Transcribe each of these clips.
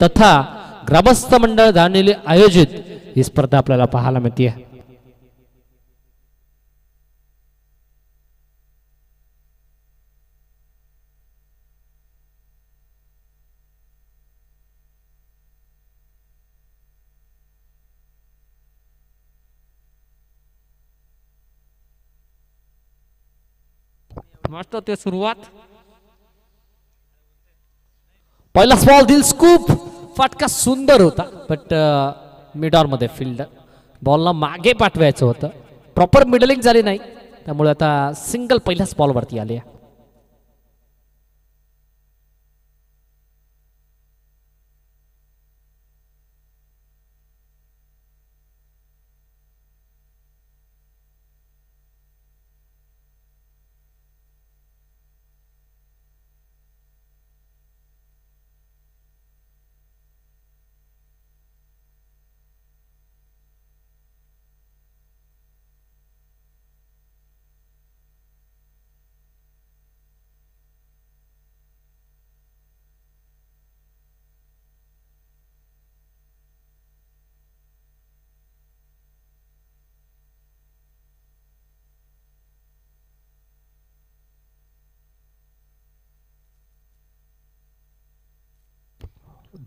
तथा ग्रामस्थ मंडळ धानेली आयोजित ही स्पर्धा आपल्याला पाहायला मिळते. मस्त ते सुरुवात. पहिला बॉल दिल स्कूप, फटका सुंदर होता बट मिडॉर मध्ये फील्ड बॉलला मागे पाठवायचं होतं, प्रॉपर मिडलिंग झाली नाही, त्यामुळे आता सिंगल पहिल्याच बॉल वरती आले.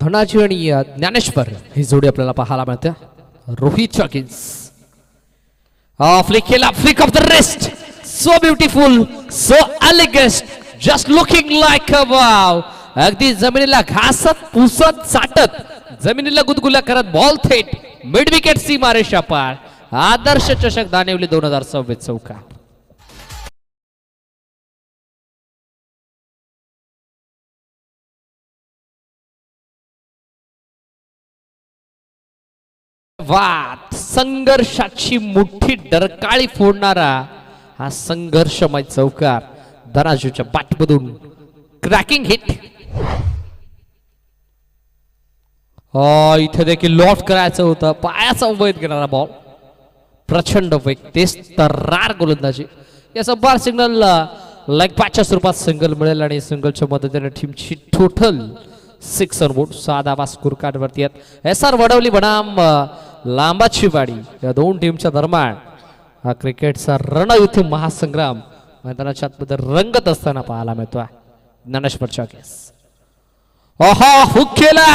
धनाजी आणि ज्ञानेश्वर ही जोडी आपल्याला पाहायला मिळते. रोहित चॉकिन्स फ्लिक केला, flick of the rest, so beautiful, so elegant, just looking like a wow. अगदी जमिनीला घासत पुसत चाटत जमिनीला गुदगुल्या करत बॉल थेट मिड विकेट सीमारेषा पार. आदर्श चषक दानिवली 2026 चौका. वाट संघर्षाची मुठ्ठी डरकाळी फोडणारा हा संघर्षमय चौकार धनाजूच्या बॅटमधून क्रॅकिंग हिट. इथे देखील लॉफ्ट करायचं होतं, पायाचा उभयत घेणारा बॉल, प्रचंड वेग, तेच तर्रार गोलंदाजी. याचा बार सिग्नल लेग पॅचच्या स्वरूपात सिंगल मिळेल आणि सिंगलच्या मदतीने टीमची टोटल 6 रन बोर्ड 6 धावा स्कोर कार्ड वरती आहेत. SR वडवली बनाम लांबाची वाडी या दोन टीमच्या दरम्यान हा क्रिकेटचा रणयुद्ध महासंग्राम मैदानाच्या आतमध्ये रंगत असताना पाहायला मिळतोय. ज्ञानेश्वर चॉकिन्स हुक केला,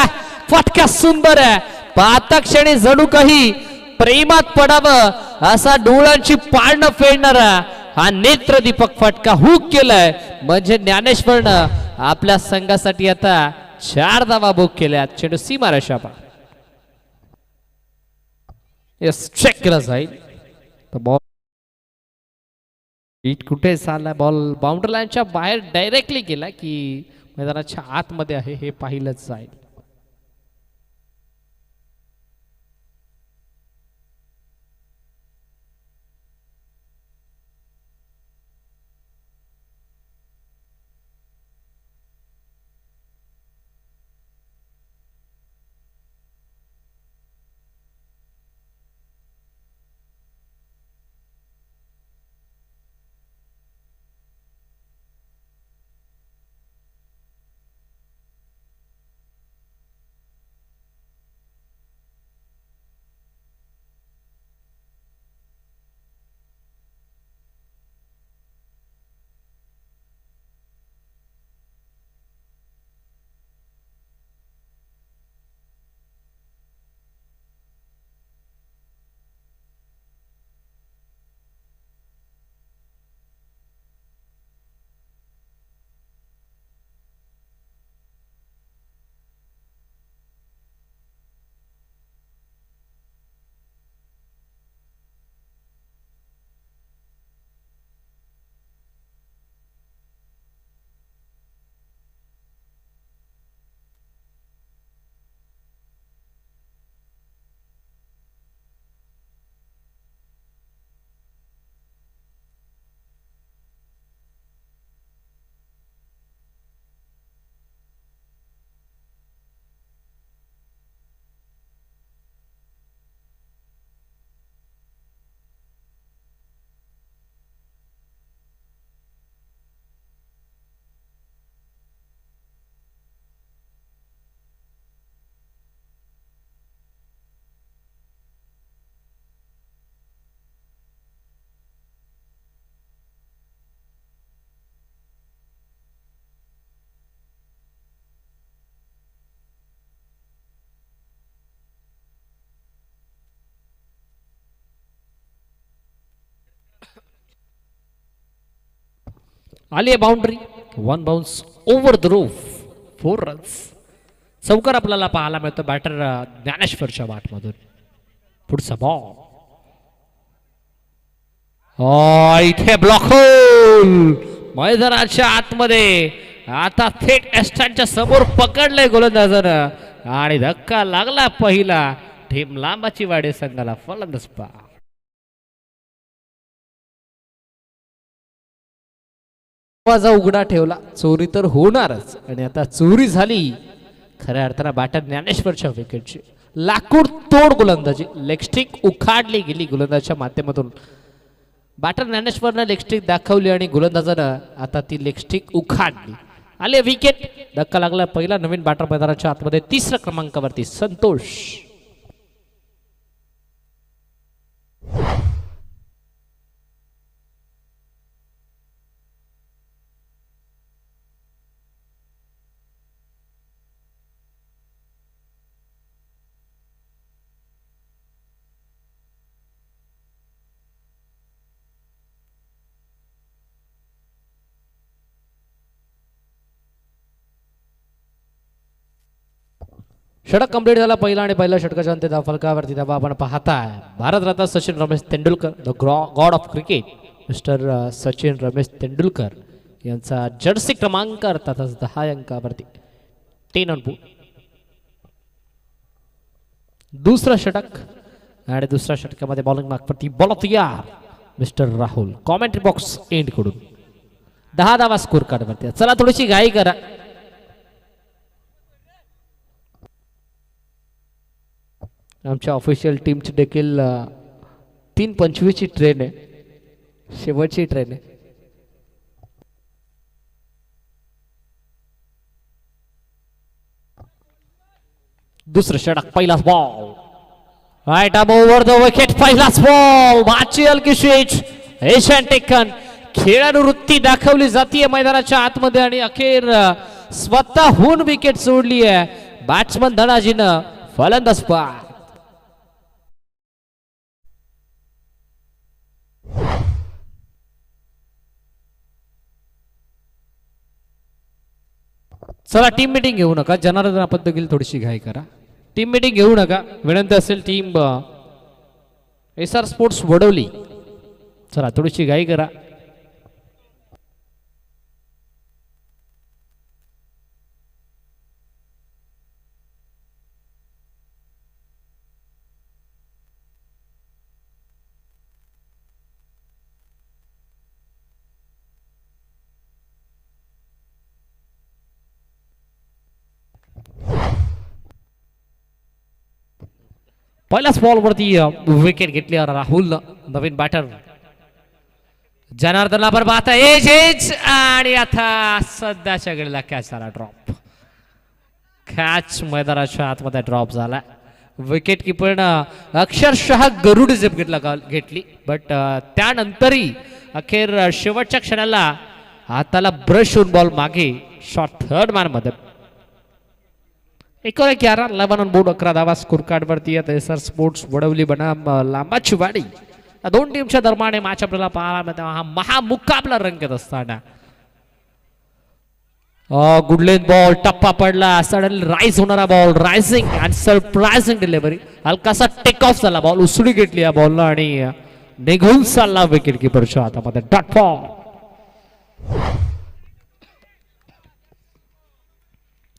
फटका सुंदर आहे, पाहता क्षणी जणू काही प्रेमात पडावं असा डोळ्यांची पाळणं फेडणारा हा नेत्रदीपक फटका हुक केलाय. म्हणजे ज्ञानेश्वरनं आपल्या संघासाठी आता 4 धावा बुक केल्यात. चेंडू सीमारेषा पार. यस, चेक केला जाईल. बॉल हिट कुठे झाला, बॉल बाउंड्री लाईनच्या बाहेर डायरेक्टली गेला की मैदानाच्या आतमध्ये आहे हे पाहिलंच जाईल. आली आहे boundary. One bounce over the roof. 4 runs. चौकार आपल्याला पाहायला मिळतो बॅटर ज्ञानेश्वरच्या बॅटमधून. पुढचा बॉल इथे ब्लॉक होल मैदानाच्या आतमध्ये. आता थेट एस्टॅनच्या समोर पकडलंय गोलंदाजानं आणि धक्का लागला पहिला. टीम लांबाची वाडी संघाला फलंदाज पा. दरवाजा उघडा ठेवला. चोरी तर होणारच आणि आता चोरी झाली. खऱ्या अर्थानं बॅटर ज्ञानेश्वरच्या विकेटची लाकूड तोड गोलंदाजी. लेगस्टिक उखाडली गेली गोलंदाजाच्या माध्यमातून. बॅटर ज्ञानेश्वरनं लेगस्टिक दाखवली आणि गोलंदाजानं आता ती लेगस्टिक उखाडली. आले विकेट. धक्का लागला पहिला. नवीन बॅटर मैदानाच्या आतमध्ये 3ऱ्या क्रमांकावरती संतोष. षटक कंप्लीट झाला पहिला आणि पहिल्या षटकाच्या अंती फलकावरती तेव्हा आपण पाहताय Bharat Ratna Sachin Ramesh Tendulkar the God of cricket mister Sachin Ramesh Tendulkar यांचा जर्सी क्रमांक अर्थातच 10 अंकावरती 10 ऑन बोर्ड. दुसरा षटक आणि दुसऱ्या षटकामध्ये बॉलिंग मार्कवरती बॉल तयार mister Rahul. Commentary box end कडून 10 धावा स्कोर कार्डवरती. चला थोडीशी घाई करा. आमच्या ऑफिशियल टीमची देखील 3:25 ची ट्रेन आहे. शेवटची ट्रेन आहे. दुसरं षटक पहिलाच ball right arm over the wicket. पहिलाच बॉल माची हलकी स्विच. Asian taken. खेळानुवृत्ती दाखवली जाते मैदानाच्या आतमध्ये आणि अखेर स्वतःहून विकेट सोडली आहे बॅट्समन धनाजीनं. फलंदाज बाद. चला टीम मीटिंग घेऊ नका. जनार्दन आपण देखील थोडीशी घाई करा. टीम मीटिंग घेऊ नका. विनंती असेल टीम SR स्पोर्ट्स वडवली. चला थोडीशी घाई करा. पहिल्याच बॉलवरती विकेट घेतली राहुल. नवीन बॅटर जनार्दनला पण पाहता एज आणि आता सध्याच्या घडीला कॅच झाला ड्रॉप. कॅच मैदानाच्या आतमध्ये ड्रॉप झाला. विकेट किपरनं अक्षरशः गरुड झेप घेतली. बट त्यानंतरही अखेर शेवटच्या क्षणाला हाताला ब्रश होऊन बॉल मागे शॉट थर्ड मॅन मध्ये. 11 11 ऑन बोर्ड. 11 धावा स्कोर कार्ड वरती. SR स्पोर्ट्स वडवली बनाम लांबाची वाडी. दोन टीमच्या दरम्यान मॅच आपल्याला पाहायला मिळतो. हा महामुकाबला रंगत असताना गुडलेन बॉल टप्पा पडला. सडनली राईज होणारा ball. Rising and surprising delivery. हलकासा टेक ऑफ झाला बॉल. उसळी घेतली या बॉलला आणि निघून चालला विकेट किपरच्या हातामध्ये. Dot ball.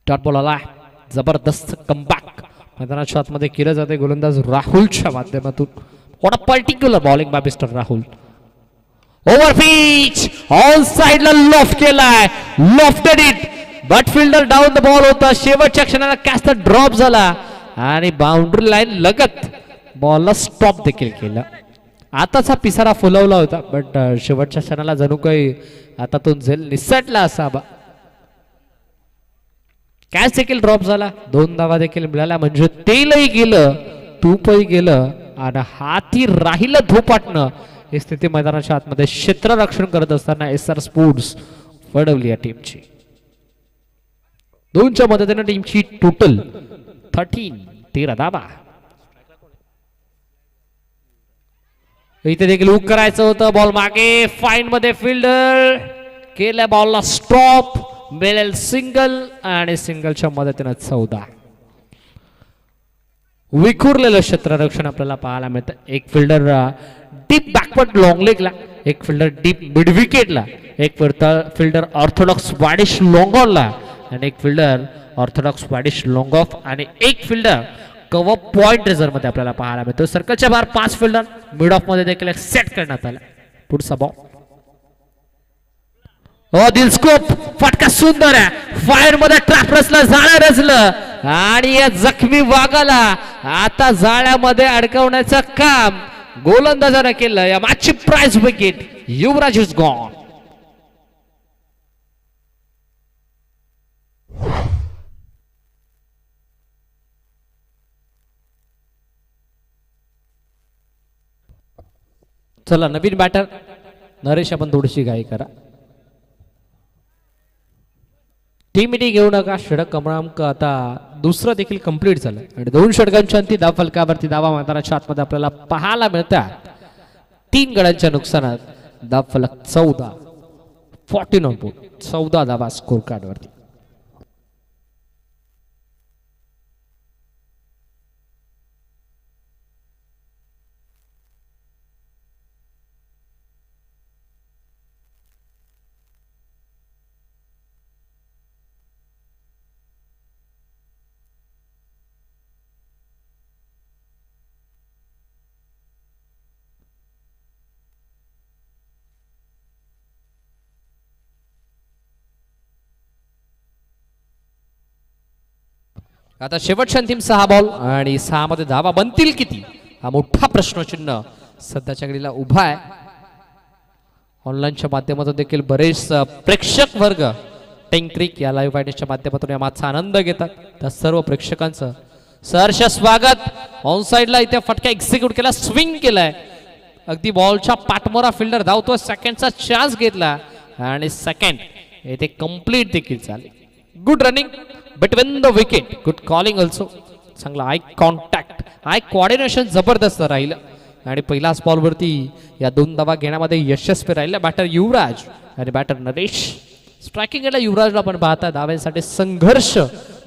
डॉट बॉल आला. जबरदस्त कमबॅक मैदानाच्या आतमध्ये केलं जाते गोलंदाज राहुलच्या माध्यमातून. What a particular bowling bye mister Rahul. Over pitch on साइडला लॉफ्ट केलाय. Lofted it but fielder down the ball होता. शेवटच्या क्षणाला कॅच ड्रॉप झाला आणि बाउंड्री लाईन लगत बॉलला स्टॉप देखील केलं. आताचा पिसारा फुलवला होता बट शेवटच्या क्षणाला जणू काही आता तो झेल निसटला असावा. कॅच देखील ड्रॉप झाला. 2 धावा देखील मिळाल्या म्हणजे तेलही गेलं तूपही गेलं आणि हाती राहिलं धोपाटणं. ही स्थिती मैदानाच्या आतमध्ये क्षेत्ररक्षण करत असताना SR स्पोर्ट्स वडवली या टीमची. 2च्या मदतीने टीमची टोटल 13 धावा. इथे देखील हुक करायचं होतं. बॉल मागे फाईन मध्ये फिल्डर केल्या बॉलला स्टॉप, मिळेल सिंगल आणि सिंगलच्या मदतीनं 14. विखुरलेलं क्षेत्ररक्षण आपल्याला पाहायला मिळतं. एक फिल्डर डीप बॅकवर्ड लॉंग लेगला, एक फिल्डर डीप मिड विकेटला, एक फिल्डर ऑर्थोडॉक्स वाडिश लॉंग ऑनला आणि एक फिल्डर ऑर्थोडॉक्स वाडिश लॉंग ऑफ आणि एक फिल्डर कव्हर पॉइंट रिझर्व मध्ये आपल्याला पाहायला मिळतो. सर्कलच्या बाहेर 5 फिल्डर मिड ऑफ मध्ये देखील सेट करण्यात आला. पुढचा बॉल दिल स्कोप, फटका सुंदर आहे. फायर मध्ये ट्रॅप रचलं, जाळं रचलं आणि या जखमी वाघाला आता जाळ्यामध्ये अडकवण्याचं काम गोलंदाजाने केलं. या मॅचची prize wicket, Yuvraj is gone. चला नवीन बॅटर नरेश, आपण थोडीशी घाई करा. टीम मिटिंग घेऊ नका. षटक क्रमांक आता दुसरं देखील कंप्लीट झालं आणि 2 षटकांच्या अंती धाव फलकावरती धावा मैदानाच्या आतमध्ये आपल्याला पाहायला मिळतात. 3 गड्यांच्या नुकसानात धाव फलक 14, 14 ऑन बोर्ड, 14 धावा स्कोर कार्ड वरती. आता शेवटच्या अंतिम 6 बॉल आणि 6 मध्ये धावा बनतील किती, हा मोठा प्रश्नचिन्ह सध्याच्या घडीला उभा आहे. ऑनलाईनच्या माध्यमातून देखील बरेच प्रेक्षक वर्ग टेंक्रिक या लाईव्ह वाहिनीच्या माध्यमातून या मॅचचा आनंद घेतात. त्या सर्व प्रेक्षकांचं सहर्ष स्वागत. ऑन साइडला इथे फटका एक्झिक्यूट केला, स्विंग केलाय, अगदी बॉलच्या पाठमोरा फिल्डर धावतो, सेकंडचा चान्स घेतला आणि सेकंड इथे कंप्लीट देखील झाली. Good running between the wicket, good calling also. चांगला आय कॉन्टॅक्ट, आय कोऑर्डिनेशन जबरदस्त राहिलं आणि पहिल्याच बॉलवरती या 2 धावा घेण्यामध्ये यशस्वी राहिला बॅटर युवराज आणि बॅटर नरेश. स्ट्रायकिंग केला युवराजला पण पाहता धाव्यांसाठी संघर्ष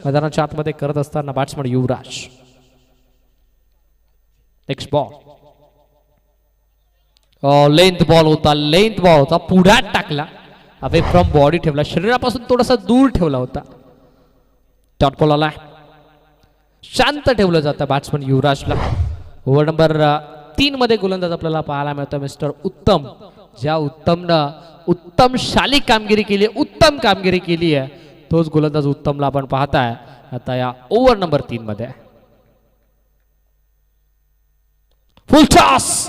मैदानाच्या आतमध्ये करत असताना बॅट्समन युवराज. नेक्स्ट बॉल लेंथ बॉल होता, लेंथ बॉल होता, पुढ्यात टाकला, अवे फ्रॉम बॉडी ठेवला, शरीरापासून थोडासा दूर ठेवला होता. डॉट बॉल आला, शांत ठेवलं जातं बॅट्समन युवराजला. ओव्हर नंबर 3 मध्ये गोलंदाज आपल्याला पाहायला मिळतो मिस्टर उत्तम. ज्या उत्तमनं उत्तम शाली कामगिरी केली, उत्तम कामगिरी केली आहे, तोच गोलंदाज उत्तमला आपण पाहताय आता या ओव्हर नंबर 3 मध्ये. फुल टॉस,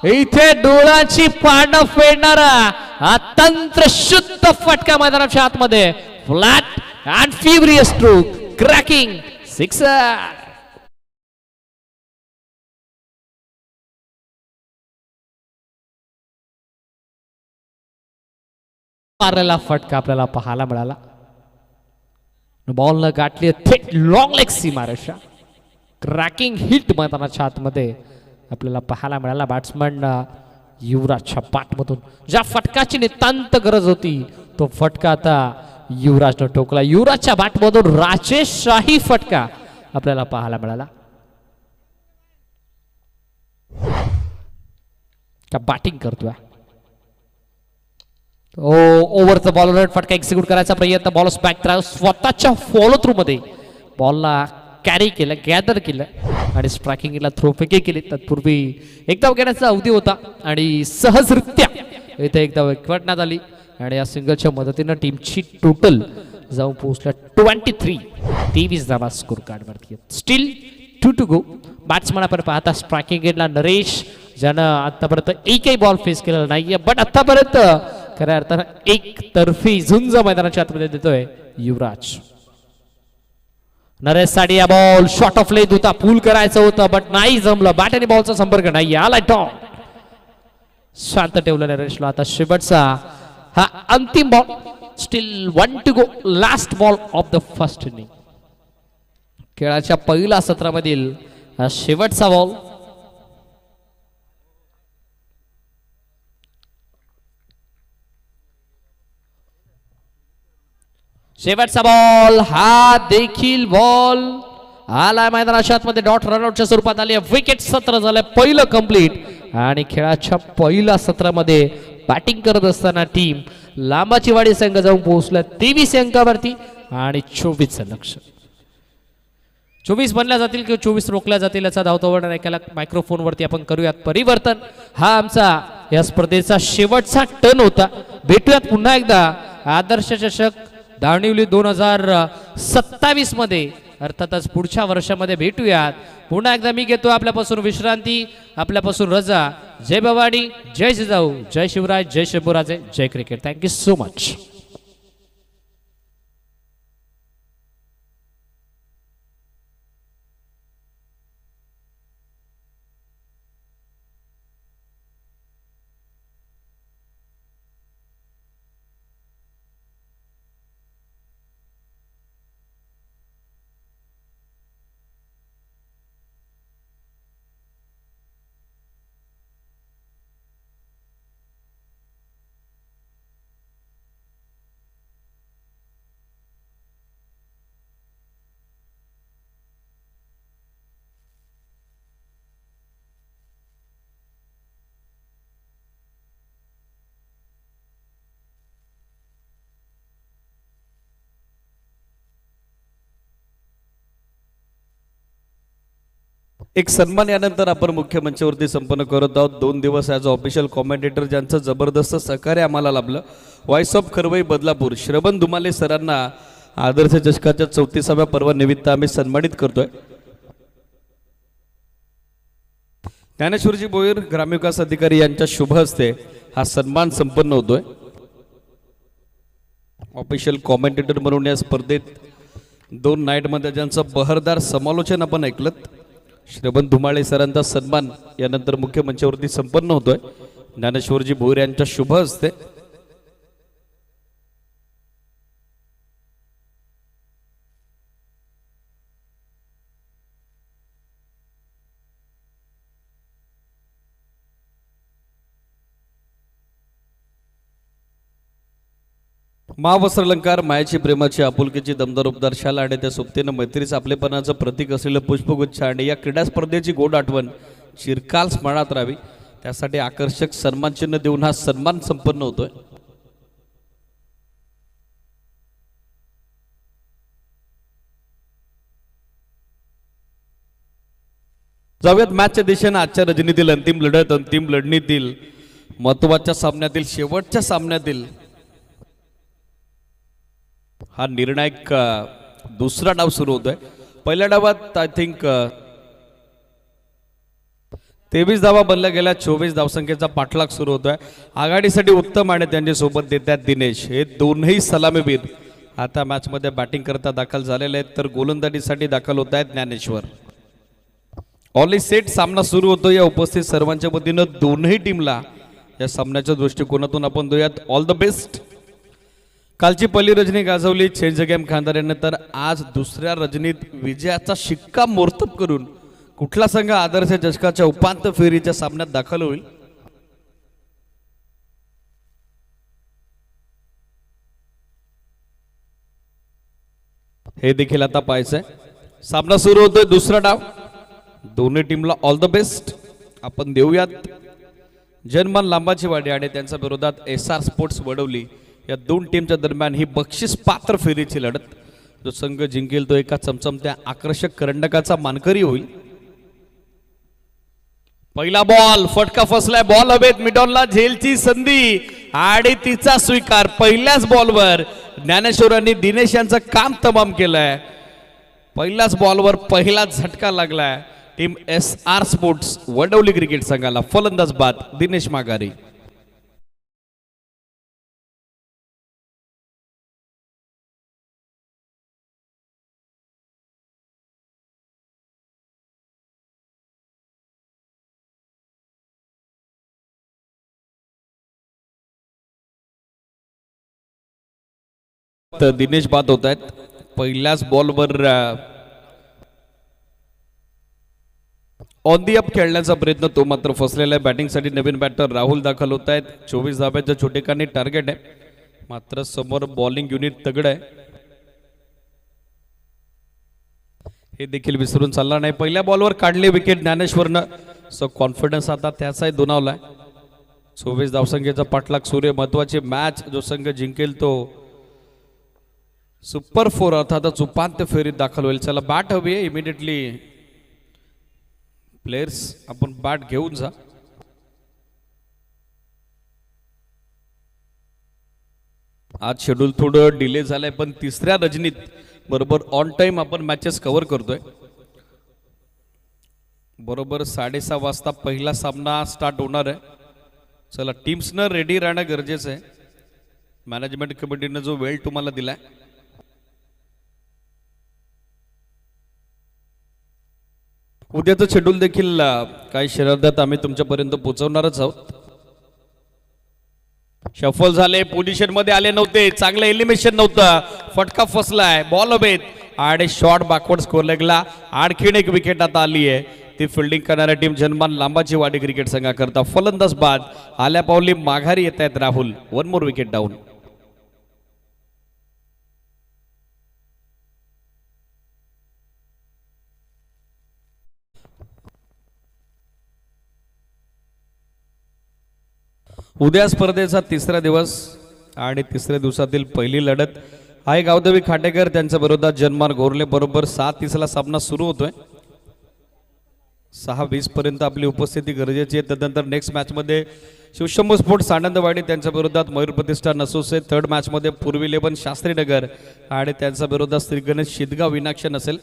इथे डोळ्याची पानं फेडणारा तंत्र शुद्ध फटका मैदानाच्या आतमध्ये. Flat and furious stroke, cracking sixer. मारलेला फटका आपल्याला पाहायला मिळाला. बॉल न गाठली थेट लॉंग लेग सीमारेषा. क्रॅकिंग हिट मैदानाच्या आतमध्ये आपल्याला पाहायला मिळाला बॅट्समन युवराजच्या पाठमधून. ज्या फटकाची नितांत गरज होती तो फटका आता युवराजनं ठोकला. युवराजच्या बॅटमधून राजेशशाही फटका आपल्याला पाहायला मिळाला. का बॅटिंग करतोय, ओव्हरचा बॉलवर फटका एक्झिक्यूट करायचा प्रयत्न, बॉल बॅक स्वतःच्या फॉलो थ्रू मध्ये बॉलला कॅरी केलं, गॅदर केलं आणि स्ट्रायकिंगला थ्रो फेके केली. तत्पूर्वी एक धाव घेण्याचा अवधी होता आणि सहजरित्या इथे एक धाव एकवटण्यात आली आणि या सिंगलच्या मदतीनं टीमची टोटल जाऊन पोहोचल्या 23. 23 धावा स्कोर कार्ड वरती. Steel 2 to go. बॅट्समन आपण पाहता स्ट्रायकिंग एंडला नरेश, ज्यानं आतापर्यंत एकही बॉल फेस केलेला नाहीये, बट आतापर्यंत खऱ्या अर्थानं एक तर्फी झुंज मैदानाच्या आतमध्ये देतोय युवराज. नरेश साठी या बॉल शॉर्ट ऑफ लेंथ होता, पूल करायचं होतं बट नाही जमलं. बॅट आणि बॉलचा संपर्क नाही आला. टॉप शांत ठेवलं नरेशला. आता शेवटचा हा अंतिम ball, steel 1 to go, last ball of the first inning. खेळाच्या पहिल्या सत्रामधील हा शेवटचा बॉल. शेवटचा बॉल हा देखील बॉल आलाय मैदानाच्या आतमध्ये. डॉट रनआउटच्या स्वरूपात आली. विकेट सत्र झालंय पहिलं कंप्लीट आणि खेळाच्या पहिल्या सत्रामध्ये बॅटिंग करत असताना टीम लांबाची वाडी संघ जाऊन पोहोचला 23 अंकावरती आणि 24चं लक्ष. 24 बनल्या जातील किंवा 24 रोखल्या जातील याचा धावतावड ऐकायला मायक्रोफोनवरती आपण करूयात परिवर्तन. हा आमचा या स्पर्धेचा शेवटचा टर्न होता. भेटूयात पुन्हा एकदा आदर्श चषक दावणिवली 2027 मध्ये, अर्थातच पुढच्या वर्षामध्ये भेटूयात. पुन्हा एकदा मी घेतो आपल्यापासून विश्रांती, आपल्यापासून रजा. जय भवानी, जय जिजाऊ, जय शिवराय, जय शंभूराजे, जय क्रिकेट. Thank you so much. एक सन्मान यानंतर आपण मुख्य मंचावरती संपन्न करत आहोत. 2 दिवस ॲज ऑफिशियल कॉमेंटेटर ज्यांचं जबरदस्त सहकार्य आम्हाला लाभलं, व्हॉइस ऑफ खरवई बदलापूर श्रवण धुमाले सरांना आदर्श चषकाच्या 34व्या पर्वानिमित्त आम्ही सन्मानित करतोय. ज्ञानेश्वरजी भोईर ग्रामविकास अधिकारी यांच्या शुभ हस्ते हा सन्मान संपन्न होतोय. ऑफिशियल कॉमेंटेटर म्हणून या स्पर्धेत 2 नाईटमध्ये ज्यांचं बहरदार समालोचन आपण ऐकलं, श्रवण धुमाळे सरांचा सन्मान यानंतर मुख्य मंचावरती संपन्न होतोय ज्ञानेश्वरजी भोईर यांच्या शुभ हस्ते. महावस्त्रलंकार मायाची प्रेमाची आपुलकीची दमदार उपदार शाल आणि त्या सोबतीनं मैत्रीचं आपलेपणाचं प्रतीक असलेलं पुष्पगुच्छ आणि या क्रीडा स्पर्धेची गोड आठवण चिरकाल स्मरणात राहावी त्यासाठी आकर्षक सन्मान चिन्ह देऊन हा सन्मान संपन्न होतोय. जाऊयात मॅचच्या दिशेनं. आजच्या रजनीतील अंतिम लढत, अंतिम लढणीतील महत्वाच्या सामन्यातील शेवटच्या सामन्यातील हा निर्णायक दुसरा डाव सुरू होतोय. पहिल्या डावात आय थिंक 23 धावा बनल्या गेल्या. 24 धावसंख्येचा पाठलाग सुरू होतोय. आघाडीसाठी उत्तम आणि त्यांच्या सोबत देतात दिनेश, हे दोनही सलामीवीर आता मॅच मध्ये बॅटिंग करता दाखल झालेले आहेत, तर गोलंदाजीसाठी दाखल होत आहेत ज्ञानेश्वर. ऑली सेट सामना सुरू होतो. या उपस्थित सर्वांच्या वतीनं दोनही टीमला या सामन्याच्या दृष्टिकोनातून आपण देऊयात ऑल द बेस्ट. कालची पहिली रजनी गाजवली चेंज द गेम खानदार, तर आज दुसऱ्या रजनीत विजयाचा शिक्का मोर्तब करून कुठला संघ आदर्श चषकाच्या उपांत्य फेरीच्या सामन्यात दाखल होईल हे देखील आता पाहायचंय. सामना सुरू होतोय. दुसरा डाव. दोन्ही टीमला ऑल द बेस्ट आपण देऊयात. जनमान लांबाची वाडी आणि त्यांच्या विरोधात SR स्पोर्ट्स वडवली, या दोन टीमच्या दरम्यान ही बक्षीस पात्र फेरीची लढत. जो संघ जिंकेल तो एका चमचमत्या आकर्षक करंडकाचा मानकरी होईल. पहिला बॉल फटका फसलाय. बॉल हवेत. मिडॉनला झेलची संधी आणि तिचा स्वीकार. पहिल्याच बॉलवर ज्ञानेश्वरांनी दिनेश यांचं काम तमाम केलंय. पहिल्याच बॉलवर पहिला झटका लागलाय team SR sports Vadavali cricket संघाला. फलंदाज बाद दिनेश माघारी. दिनेश बाद होत आहेत. पहिल्याच बॉलवर ऑन दी अप खेळण्याचा प्रयत्न तो मात्र फसलेला आहे. बॅटिंगसाठी नवीन बॅटर राहुल दाखल होत आहेत. 24 धाब्याचं छोटेखानी टार्गेट आहे, मात्र समोर बॉलिंग युनिट तगड आहे. हे देखील विसरून चालला नाही. पहिल्या बॉलवर काढली विकेट ज्ञानेश्वरनं. सो कॉन्फिडन्स आता त्याचाही दुणावलाय. 24 धावसंख्येचा पाठलाग सूर्य. महत्वाची मॅच जो संघ जिंकेल तो सुपर 4 अर्थातच उपांत्य फेरीत दाखल होईल. चला बॅट हवी आहे इमिडिएटली. प्लेयर्स आपण बॅट घेऊन जा. आज शेड्यूल थोडं डिले झालंय पण तिसऱ्या रजनीत बरोबर ऑन टाइम आपण मॅचेस कव्हर करतोय. बरोबर 6:30 वाजता पहिला सामना स्टार्ट होणार आहे. चला टीम्सनं रेडी राहणं गरजेचं आहे. मॅनेजमेंट कमिटीनं जो वेळ तुम्हाला दिलाय उद्याचं शेड्यूल देखील काही शर्यत आम्ही तुमच्यापर्यंत पोहोचवणारच आहोत. शफल झाले, पोझिशन मध्ये आले नव्हते, चांगलं एलिमिनेशन नव्हतं, फटका फसलाय, बॉल हवेत आणि शॉट बॅकवर्ड स्कोर लेगला. आणखीन एक विकेट आता आली आहे. ती फिल्डिंग करणाऱ्या टीम जनमान लांबाची वाडी क्रिकेट संघाकरता. फलंदाज बाद आल्या पावली माघारी येत आहेत राहुल. 1 more wicket down. उद्या स्पर्धेचा तिसरा दिवस आणि तिसऱ्या दिवसातील पहिली लढत आहे गावदेवी खाटेकर त्यांच्या विरोधात जनमान गोरले. बरोबर 7:30 ला सामना सुरू होतोय. 6:20 पर्यंत आपली उपस्थिती गरजेची आहे. त्यानंतर नेक्स्ट मॅच मध्ये शिवशंभू स्पोर्ट्स आनंदवाडी त्यांच्या विरोधात मयूर प्रतिष्ठान असोसिएट. थर्ड मॅच मध्ये पूर्वी 11 शास्त्रीनगर आणि त्यांच्या विरोधात श्री गणेश शिदगाव विनाक्षण असेल.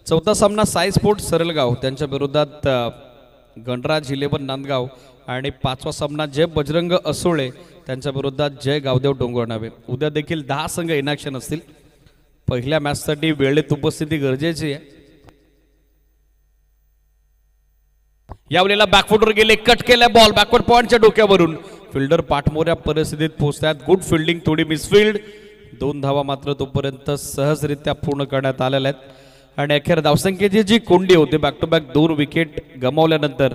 चौथा सामना साई स्पोर्ट्स सरलगाव त्यांच्या विरोधात गणराज 11 नांदगाव आणि 5वा सामना जय बजरंग असोळे त्यांच्या विरोधात जय गावदेव डोंगरनावे. उद्या देखील 10 संघ इनॅक्शन असतील. पहिल्या मॅचसाठी वेळेत उपस्थिती गरजेची आहे. यावेळेला बॅकफुटवर गेले, कट केला बॉल बॅकवर्ड पॉइंटच्या डोक्यावरून. फिल्डर पाठमोऱ्या परिस्थितीत पोहोचतात. गुड फिल्डिंग, थोडी मिसफिल्ड. 2 धावा मात्र तोपर्यंत सहजरित्या पूर्ण करण्यात आलेल्या आहेत. आणि अखेर धावसंख्येची जी कोंडी होती बॅक टू बॅक 2 विकेट गमावल्यानंतर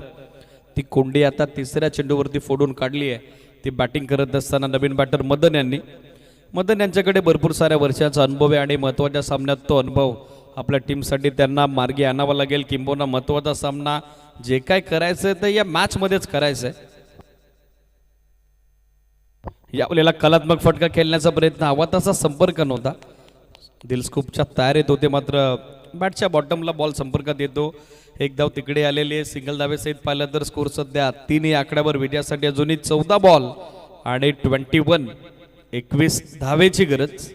ती कोंडी आता तिसऱ्या चेंडूवरती फोडून काढली आहे. ती बॅटिंग करत असताना नवीन बॅटर मदन यांच्याकडे भरपूर साऱ्या वर्षाचा अनुभव आहे आणि महत्त्वाच्या सामन्यात तो अनुभव आपल्या टीमसाठी त्यांना मार्गी आणावा लागेल. किंबहुना महत्त्वाचा सामना जे काय करायचं तर या मॅचमध्येच करायचं आहे. यावेळेला कलात्मक फटका खेळण्याचा प्रयत्न हवा तसा संपर्क नव्हता. दिलस्कूपच्या तयारीत होते मात्र बॅटच्या बॉटमला बॉल संपर्कात येतो. एक धाव तिकडे आलेली आहे. सिंगल धावेसहित पाहिलं तर स्कोर सध्या 3 या आकड्यावर विजयासाठी अजूनही 14 बॉल आणि 21 धावेची गरज.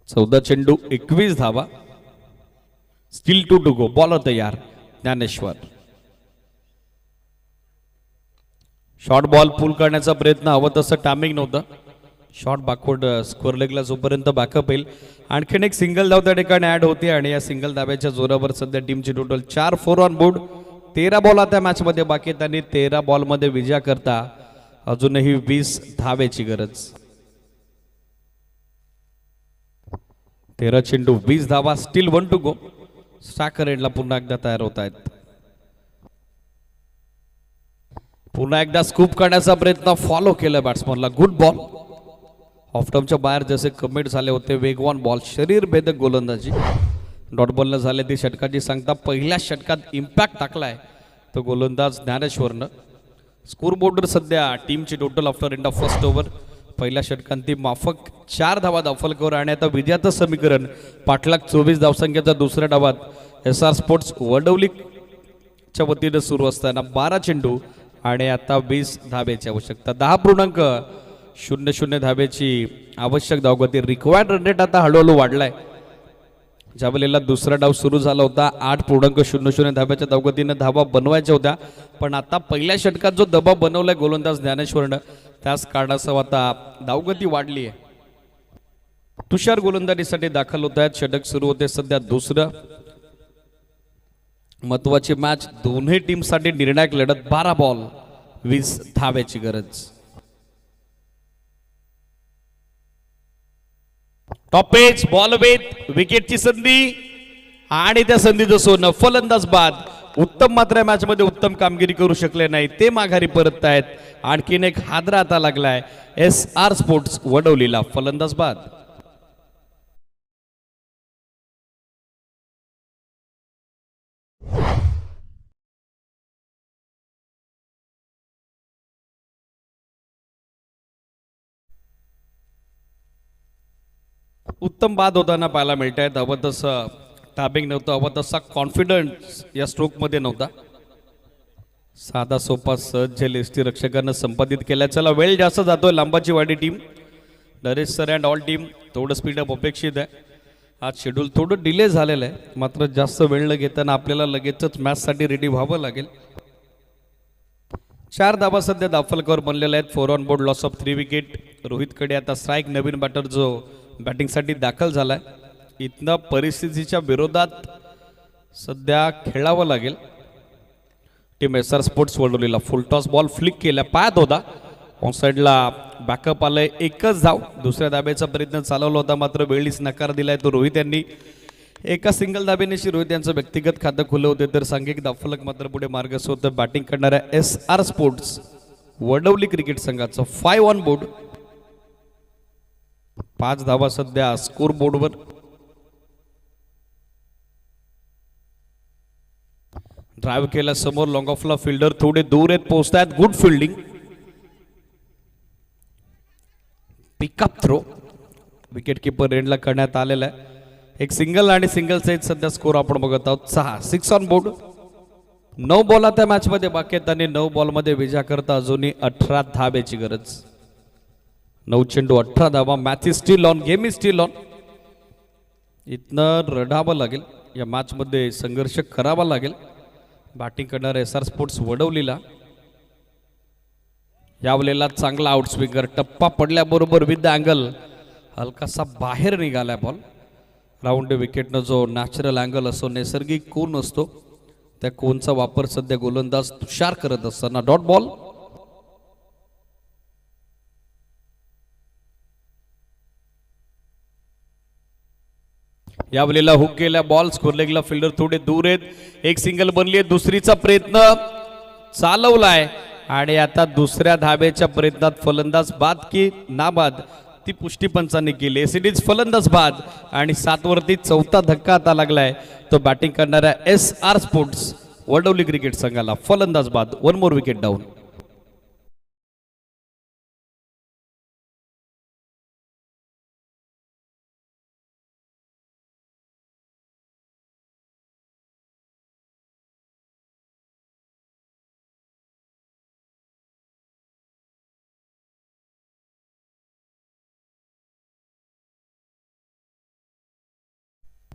14 चेंडू 21 धावा. Steel to go. बॉलर तयार ज्ञानेश्वर. शॉर्ट बॉल पुल करण्याचा प्रयत्न हवं तसं टायमिंग नव्हतं. शॉर्ट बॅकवर्ड स्कोअर लेगला जोपर्यंत बॅकअप येईल आणखीन एक सिंगल धाव त्या ठिकाणी ऍड होते आणि या सिंगल धाव्याच्या जोरावर सध्या टीमची टोटल 4 4 ऑन बोर्ड. 13 बॉल आता मॅचमध्ये बाकी. त्यांनी 13 बॉलमध्ये विजय करता अजूनही 20 धावेची गरज. 13 चेंडू 20 धावा. Steel 1 to go. स्ट्रायकर एंडला पुन्हा एकदा तयार होत आहेत. पुन्हा एकदा स्कूप करण्याचा प्रयत्न फॉलो केला बॅट्समनला. Good ball. ऑफटॉमच्या बाहेर जसे कमिट झाले होते. वेगवान बॉल, शरीर भेदक गोलंदाजी. डॉट बॉलनं झाले ती षटकाची सांगता. पहिल्या षटकात इम्पॅक्ट टाकलाय तो गोलंदाज ज्ञानेश्वरनं. स्कोर बोर्डवर सध्या टीमची total after end of first over पहिल्या षटकांत ती माफक 4 धावा दाखल आणि आता विजयाचं समीकरण पाठलाग 24 धावसंख्येचा दुसऱ्या डावात SR स्पोर्ट्स वडवलीच्या वतीनं सुरू असताना 12 चेंडू आणि आता 20 धावेची आवश्यकता. 10.00 धावेची आवश्यक धावगती. रिक्वायर्ड रन रेट आता हळूहळू वाढलाय. ज्या वेळेला दुसरा डाव सुरू झाला होता 8.00 धाब्याच्या धावगतीनं धावा बनवायच्या होत्या पण आता पहिल्या षटकात जो दबाव बनवलाय गोलंदाज ज्ञानेश्वरनं त्याच कारणासह आता धावगती वाढली आहे. तुषार गोलंदाजीसाठी दाखल होत आहेत. षटक सुरू होते सध्या दुसरं. महत्वाची मॅच. दोन्ही टीमसाठी निर्णायक लढत. 12 बॉल 20 धावेची गरज. टॉपेज बॉल वेत विकेटची संधी आणि त्या संधीचं सोनं. फलंदाज बाद. उत्तम मात्र मॅच मध्ये उत्तम कामगिरी करू शकले नाही ते माघारी परत आहेत. आणखीन एक हादरा आता लागलाय SR स्पोर्ट्स वडवलीला. फलंदाज बाद. उत्तम बाद होताना पाहायला मिळत आहेत. हवं तसं टायमिंग नव्हतं, हवं तसा कॉन्फिडन्स या स्ट्रोकमध्ये नव्हता. साधा सोपा सहज झेल एस टी रक्षकांना संपादित केला. चला वेळ जास्त जातोय लांबाची वाडी team, Naresh sir and all team थोडं स्पीडअप अपेक्षित आहे. आज शेड्यूल थोडं डिले झालेलं आहे, मात्र जास्त वेळ न घेताना आपल्याला लगेचच मॅचसाठी रेडी व्हावं लागेल. 4 धावा सध्या दाफलकावर बनलेल्या आहेत. 4 on board, loss of 3 wicket. रोहितकडे आता स्ट्राईक, नवीन बॅटर जो बॅटिंगसाठी दाखल झालाय. इथनं परिस्थितीच्या विरोधात सध्या खेळावं लागेल. टीम एस आर स्पोर्ट्स वडोलीला फुल टॉस बॉल फ्लिक केला, पायात होता, ऑन साईडला बॅकअप आलंय. एकच धाव, दुसऱ्या धाब्याचा प्रयत्न चालवला होता, मात्र वेळीच नकार दिलाय तो रोहित यांनी. एका सिंगल धाब्यानेशी रोहित यांचं व्यक्तिगत खातं खुलं होते, तर सांघिक धावफलक मात्र पुढे मार्गस्थ होतं. बॅटिंग करणाऱ्या S R sports Vadavali cricket संघाचं 5 ऑन बोर्ड, 5 धावा सध्या स्कोर बोर्डवर. ड्राईव्ह केला समोर, लॉंग ऑफला फिल्डर थोडे दूर आहेत, पोहोचतायत. Good fielding, pickup throw wicket keeper एंडला करण्यात आलेला आहे. एक सिंगल आणि सिंगल साईज सध्या स्कोर आपण बघत आहोत. 6 ऑन बोर्ड. 9 बॉल आता मॅचमध्ये बाकी आहेत आणि 9 बॉलमध्ये विजय करता अजूनही 18 धाब्याची गरज. 9 चेंडू 18 धावा. Match is steel on, game is steel on. इथनं रडावं लागेल, या मॅचमध्ये संघर्ष करावा लागेल. बॅटिंग करणार एस आर स्पोर्ट्स वडवलीला यावेळेला चांगला आउटस्विंगर, टप्पा पडल्याबरोबर विथ द अँगल हलकासा बाहेर निघाला बॉल. राऊंड विकेटनं जो नॅचरल अँगल असतो, नैसर्गिक कोन असतो, त्या कोनचा वापर सध्या गोलंदाज तुषार करत असताना डॉट बॉल. यावेळेला हुक केला बॉल, स्कोरलेगला फिल्डर थोडे दूर आहेत. एक सिंगल बनली आहे, दुसरीचा प्रयत्न चालवलाय आणि आता दुसऱ्या धाब्याच्या प्रयत्नात फलंदाज बाद की नाबाद ती पुष्टी पंचांनी केली. एसीडीज फलंदाज बाद आणि 7 वरती 4था धक्का आता लागलाय. तो बॅटिंग करणाऱ्या S R sports Vadavali cricket संघाला फलंदाज बाद. 1 मोर विकेट डाऊन.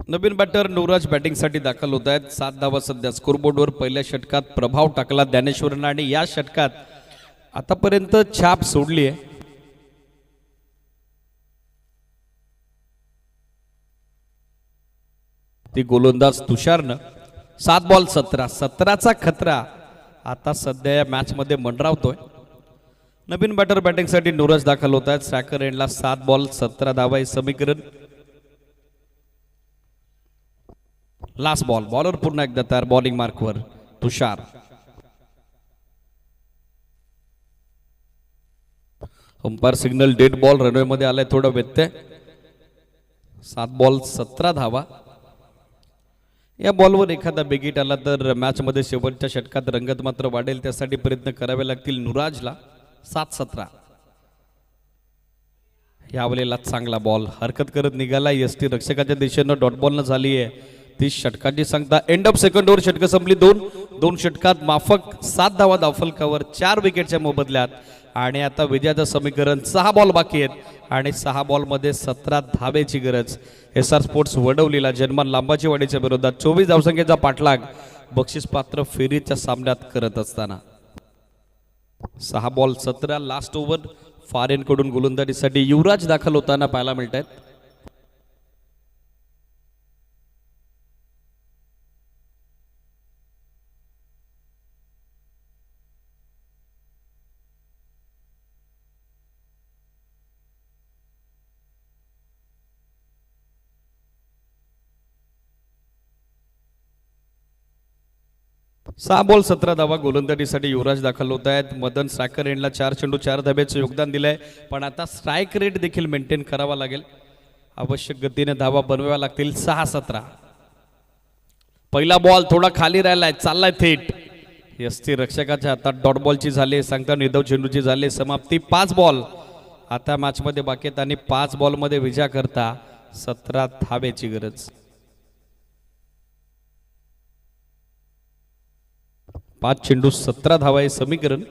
नवीन बॅटर नवराज बॅटिंगसाठी दाखल होत आहेत. 7 धावा सध्या स्कोरबोर्डवर. पहिल्या षटकात प्रभाव टाकला ज्ञानेश्वरनं आणि या षटकात आतापर्यंत छाप सोडली आहे. ती गोलंदाज तुषारनं. 7 बॉल 17चा खतरा आता सध्या या मॅच मध्ये मंडरावतोय. नवीन बॅटर बॅटिंगसाठी नवराज दाखल होत आहेत. स्ट्रायकर एंडला 7 बॉल 17 धावा हे समीकरण. लास्ट बॉल, बॉलर पुन्हा एकदा तयार, बॉलिंग मार्कवर Tushar. Umpire signal dead ball. Runway मध्ये आलाय थोडं व्यत्यय. 7 बॉल 17 धावा. या बॉलवर एखादा बिगिट आला तर मॅच मध्ये शेवटच्या षटकात रंगत मात्र वाढेल, त्यासाठी प्रयत्न करावे लागतील नुराजला. 7-17. यावेळेला चांगला बॉल हरकत करत निघाला. एस टी रक्षकाच्या दिशेनं डॉट बॉल न झाली आहे. 30 षटकांची सांगता. एंड ऑफ सेकंड ओव्हर षटकं संपली. दोन षटकात माफक 7 धावा धावफलकावर, 4 विकेटच्या मोबदल्यात. आणि आता विजयाचं समीकरण 6 बॉल बाकी आहेत आणि 6 बॉलमध्ये 17 धावेची गरज. एस आर स्पोर्ट्स वडवलीला जन्मान लांबाची वाडीच्या विरोधात 24 धावसंख्येचा पाठलाग बक्षीस पात्र फेरीच्या सामन्यात करत असताना 6 बॉल 17. लास्ट ओव्हर फॉरेन कडून गोलंदाजीसाठी युवराज दाखल होताना पाहायला मिळत आहेत. सहा बॉल 17 धावा गोलंदाजीसाठी युवराज दाखल होत आहेत. मदन स्ट्रायकर एंडला 4 चेंडू 4 धाब्याचं योगदान दिलंय, पण आता स्ट्राईक रेट देखील मेंटेन करावा लागेल. आवश्यक गतीने धावा बनवाव्या लागतील. 6-17. पहिला बॉल थोडा खाली राहिलाय, चाललाय थेट. एसटी रक्षकाच्या हातात डॉट बॉलची झाली, सांगता निर्धाव चेंडूची झाली समाप्ती. 5 बॉल आता मॅचमध्ये बाकी आहेत आणि 5 बॉलमध्ये विजय करता 17 धाब्याची गरज. 5 चेंडू 17 धावा हे समीकरण.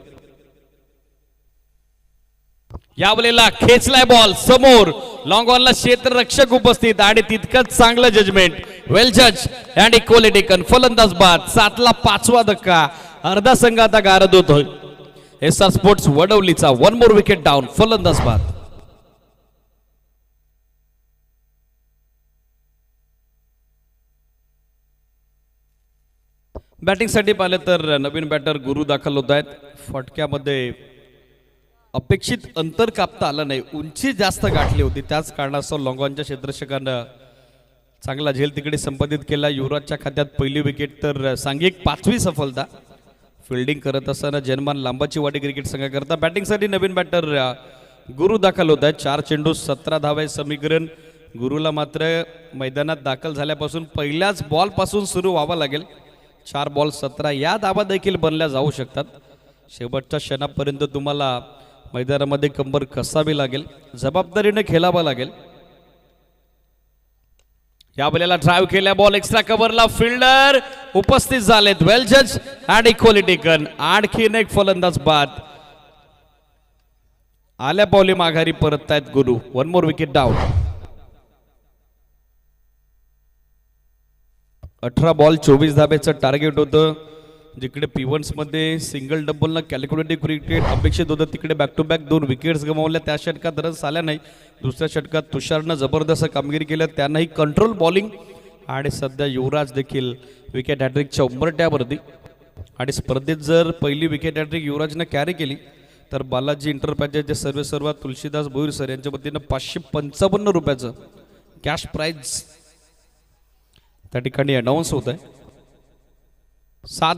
या वेळेला खेचलाय बॉल समोर, लॉंग ऑनला क्षेत्ररक्षक उपस्थित आणि तितकंच चांगलं जजमेंट. वेल जज अँड इक्वली टेकन. फलंदाज बाद. 7ला 5वा धक्का. अर्धा संघ आता गारद होतोय. एसआर स्पोर्ट्स वडवलीचा 1 मोर विकेट डाऊन. फलंदाज बाद. बॅटिंगसाठी पाहिलं तर नवीन बॅटर गुरु दाखल होत आहेत. फटक्यामध्ये अपेक्षित अंतर कापता आलं नाही, उंची जास्त गाठली होती, त्याच कारणास्तव लॉंगॉनच्या क्षेत्ररक्षकानं चांगला झेल तिकडे संपादित केला. युवराजच्या खात्यात पहिली विकेट तर सांघिक 5वी सफलता. फिल्डिंग करत असताना जनमान लांबाची वाडी क्रिकेट संघाकरता बॅटिंगसाठी नवीन बॅटर गुरु दाखल होत आहेत. 4 चेंडू 17 धावा समीकरण. गुरुला मात्र मैदानात दाखल झाल्यापासून पहिल्याच बॉल पासून सुरू व्हावं लागेल. 4 बॉल 17 या धावा देखील बनल्या जाऊ शकतात. शेवटच्या क्षणापर्यंत तुम्हाला मैदानामध्ये कंबर कसावी लागेल, जबाबदारीने खेळावं लागेल. या वेळेला ड्राईव्ह केल्या बॉल एक्स्ट्रा कव्हरला फिल्डर उपस्थित झालेत. वेल जज अँड इक्वली टेकन. आणखीन एक फलंदाज बाद. आल्या बॉली माघारी परततायत Guru. 1 more wicket down. 18 ball 24 धाब्याचं टार्गेट होतं. जिकडे पिवन्स मध्ये सिंगल डबलनं कॅल्क्युलेटिव्ह क्रिकेट अपेक्षित होतं, तिकडे बॅक टू बॅक 2 विकेट्स गमावल्या. त्या षटकात रन्स आल्या नाही. दुसऱ्या षटकात तुषारनं जबरदस्त कामगिरी केली, त्यांनाही कंट्रोल बॉलिंग. आणि सध्या युवराज देखील विकेट हॅट्रिकच्या उंबरट्यावरती. आणि स्पर्धेत जर पहिली विकेट हॅट्रिक युवराजनं कॅरी केली तर बालाजी इंटरप्राइजेसचे सर्वेसर्वा तुलसीदास भोईर सर यांच्या वतीनं 555 रुपयाचं कॅश प्राइज त्या ठिकाणी अनाऊन्स होत आहे. 7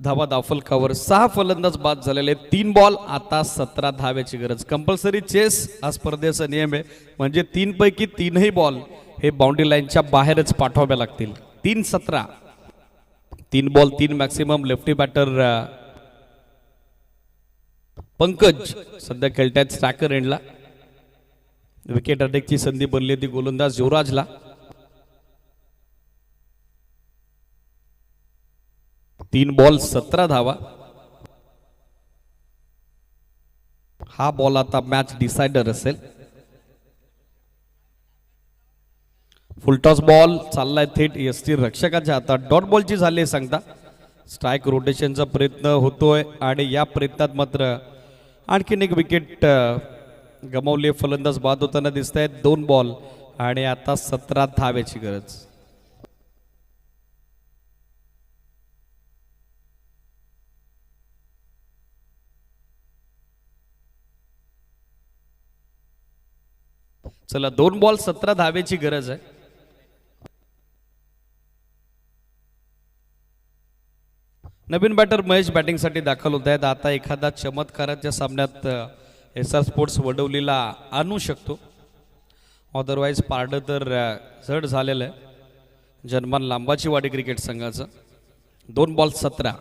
धावा दाफलकावर. 6 फलंदाज बाद झालेले. 3 बॉल आता 17 धाव्याची गरज. कंपल्सरी चेस हा स्पर्धेचा नियम आहे, म्हणजे 3 पैकी 3ही बॉल हे बाउंड्री लाईनच्या बाहेरच पाठवावे लागतील. 3-17. 3 ball 3 maximum. Lefty batter Pankaj सध्या खेळतायत स्ट्रायकर एंडला. विकेट अटॅकची संधी बनली ती गोलंदाज युवराजला. 3 बॉल 17 धावा. हा बॉल आता मॅच डिसायडर असेल. फुलटॉस बॉल चाललाय थेट एसटी रक्षकाच्या हातात. डॉट बॉलची झाली सांगता. स्ट्राईक रोटेशनचा प्रयत्न होतोय आणि या प्रयत्नात मात्र आणखीन एक विकेट गमावली. फलंदाज बाद होताना दिसत आहेत. 2 बॉल आणि आता 17 धाव्याची गरज. चला 2 बॉल 17 धावेची गरज आहे. नवीन बॅटर महेश बॅटिंगसाठी दाखल होत आहेत. आता एखादा चमत्काराच्या सामन्यात एसआर स्पोर्ट्स वडवलीला आणू शकतो. अदरवाईज पारडं तर जड झालेलं आहे जनमान लांबाची वाडी क्रिकेट संघाचं. 2 बॉल 17.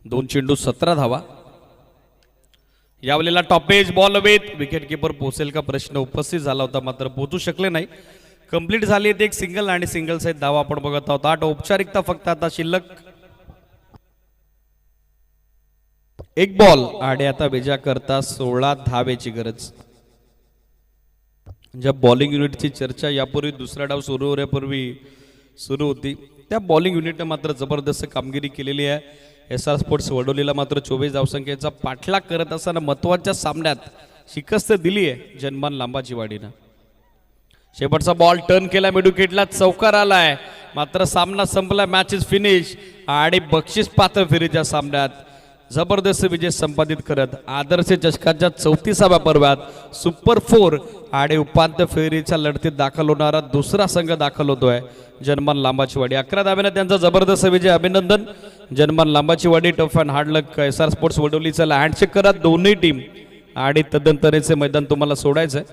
2 चेंडू 17 धावा. यावेळेला टॉपेज बॉल वेत. विकेट किपर पोहोचेल का प्रश्न उपस्थित झाला होता, मात्र पोहोचू शकले नाही. कंप्लीट झाली एक सिंगल आणि सिंगल सहित धावा आपण बघत आहोत. 8 औपचारिकता फक्त आता शिल्लक. 1 बॉल आणि आता विजया करता 16 धावेची गरज. ज्या बॉलिंग युनिटची चर्चा यापूर्वी दुसरा डाव सुरू होण्यापूर्वी सुरू होती, त्या बॉलिंग युनिटने मात्र जबरदस्त कामगिरी केलेली आहे. एसआर स्पोर्ट्स वडोलीला मात्र 24 धावसंख्येचा पाठलाग करत असताना महत्वाच्या सामन्यात शिकस्त दिली आहे जनमान लांबाची वाडीनं. शेवटचा बॉल टर्न केला मिडविकेटला, चौकार आलाय, मात्र सामना संपला. Match is finish. आणि बक्षीस पात्र फेरीच्या सामन्यात जबरदस्त विजय संपादित करत आदर्श चषकाच्या 34व्या पर्वात सुपर 4 आणि उपांत्य फेरीच्या लढतीत दाखल होणारा दुसरा संघ दाखल होतोय जनमान लांबाची वाडी. 11 धाब्याने त्यांचा जबरदस्त विजय. अभिनंदन जनमान लांबाची वाडी. Tough and hard luck. S R sports वडोलीचा हँडशेक करा दोन्ही टीम आणि तदनंतरचे मैदान तुम्हाला सोडायचंय.